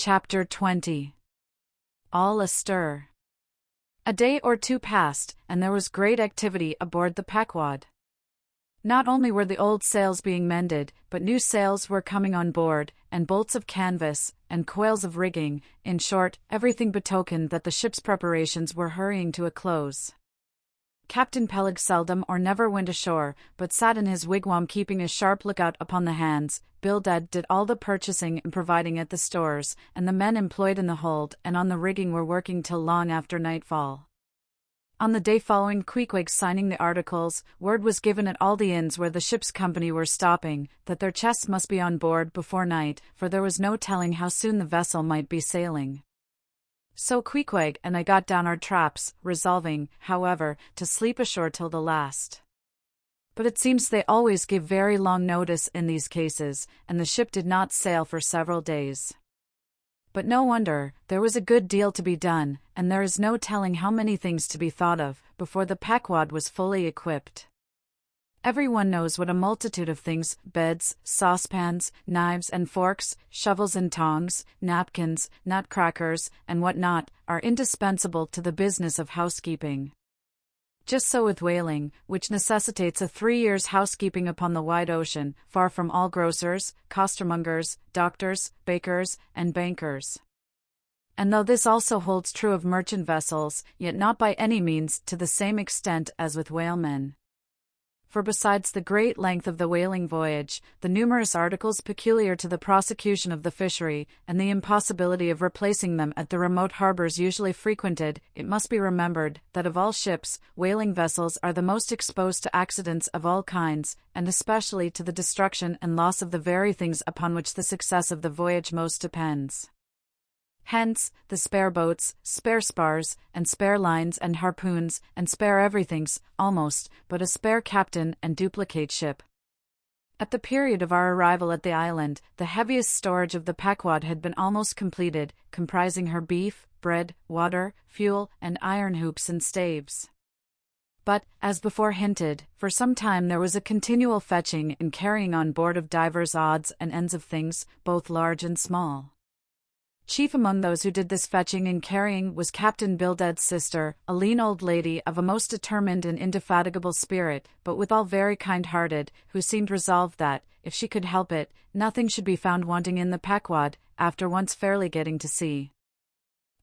Chapter 20. All astir. A day or two passed, and there was great activity aboard the Pequod. Not only were the old sails being mended, but new sails were coming on board, and bolts of canvas, and coils of rigging, in short, everything betokened that the ship's preparations were hurrying to a close. Captain Peleg seldom or never went ashore, but sat in his wigwam keeping a sharp lookout upon the hands. Bildad did all the purchasing and providing at the stores, and the men employed in the hold and on the rigging were working till long after nightfall. On the day following Queequeg's signing the articles, word was given at all the inns where the ship's company were stopping, that their chests must be on board before night, for there was no telling how soon the vessel might be sailing. So Queequeg and I got down our traps, resolving, however, to sleep ashore till the last. But it seems they always give very long notice in these cases, and the ship did not sail for several days. But no wonder, there was a good deal to be done, and there is no telling how many things to be thought of, before the Pequod was fully equipped. Everyone knows what a multitude of things, beds, saucepans, knives and forks, shovels and tongs, napkins, nutcrackers, and what not, are indispensable to the business of housekeeping. Just so with whaling, which necessitates a 3 years' housekeeping upon the wide ocean, far from all grocers, costermongers, doctors, bakers, and bankers. And though this also holds true of merchant vessels, yet not by any means to the same extent as with whalemen. For besides the great length of the whaling voyage, the numerous articles peculiar to the prosecution of the fishery, and the impossibility of replacing them at the remote harbors usually frequented, it must be remembered that of all ships, whaling vessels are the most exposed to accidents of all kinds, and especially to the destruction and loss of the very things upon which the success of the voyage most depends. Hence, the spare boats, spare spars, and spare lines and harpoons, and spare everythings, almost, but a spare captain and duplicate ship. At the period of our arrival at the island, the heaviest storage of the Pequod had been almost completed, comprising her beef, bread, water, fuel, and iron hoops and staves. But, as before hinted, for some time there was a continual fetching and carrying on board of divers odds and ends of things, both large and small. Chief among those who did this fetching and carrying was Captain Bildad's sister, a lean old lady of a most determined and indefatigable spirit, but withal very kind-hearted, who seemed resolved that, if she could help it, nothing should be found wanting in the Pequod, after once fairly getting to sea.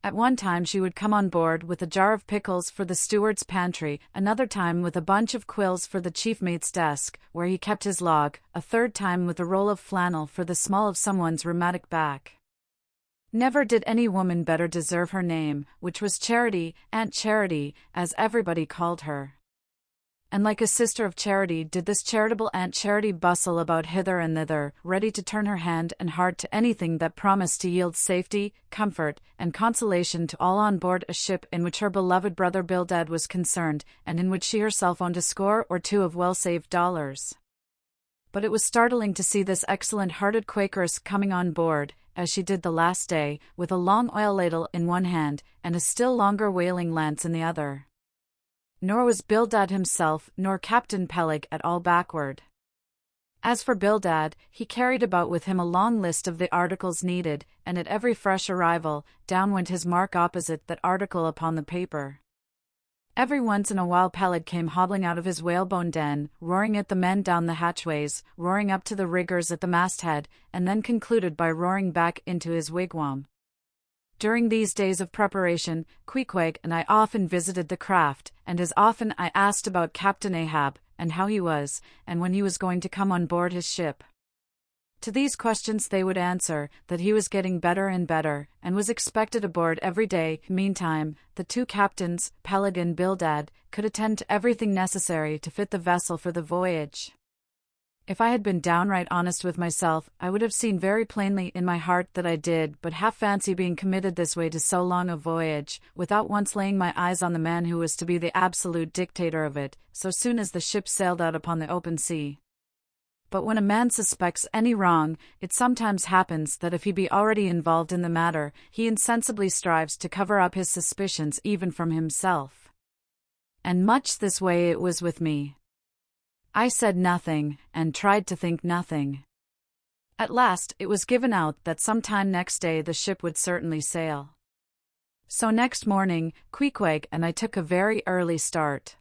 At one time she would come on board with a jar of pickles for the steward's pantry, another time with a bunch of quills for the chief mate's desk, where he kept his log, a third time with a roll of flannel for the small of someone's rheumatic back. Never did any woman better deserve her name, which was Charity, Aunt Charity, as everybody called her. And like a sister of charity did this charitable Aunt Charity bustle about hither and thither, ready to turn her hand and heart to anything that promised to yield safety, comfort, and consolation to all on board a ship in which her beloved brother Bildad was concerned, and in which she herself owned a score or two of well-saved dollars. But it was startling to see this excellent-hearted Quakeress coming on board, as she did the last day, with a long oil ladle in one hand, and a still longer whaling lance in the other. Nor was Bildad himself, nor Captain Peleg at all backward. As for Bildad, he carried about with him a long list of the articles needed, and at every fresh arrival, down went his mark opposite that article upon the paper. Every once in a while Peleg came hobbling out of his whalebone den, roaring at the men down the hatchways, roaring up to the riggers at the masthead, and then concluded by roaring back into his wigwam. During these days of preparation, Queequeg and I often visited the craft, and as often I asked about Captain Ahab, and how he was, and when he was going to come on board his ship. To these questions they would answer that he was getting better and better, and was expected aboard every day. Meantime, the two captains, Peleg and Bildad, could attend to everything necessary to fit the vessel for the voyage. If I had been downright honest with myself, I would have seen very plainly in my heart that I did but half fancy being committed this way to so long a voyage, without once laying my eyes on the man who was to be the absolute dictator of it, so soon as the ship sailed out upon the open sea. But when a man suspects any wrong, it sometimes happens that if he be already involved in the matter, he insensibly strives to cover up his suspicions even from himself. And much this way it was with me. I said nothing, and tried to think nothing. At last it was given out that sometime next day the ship would certainly sail. So next morning, Queequeg and I took a very early start.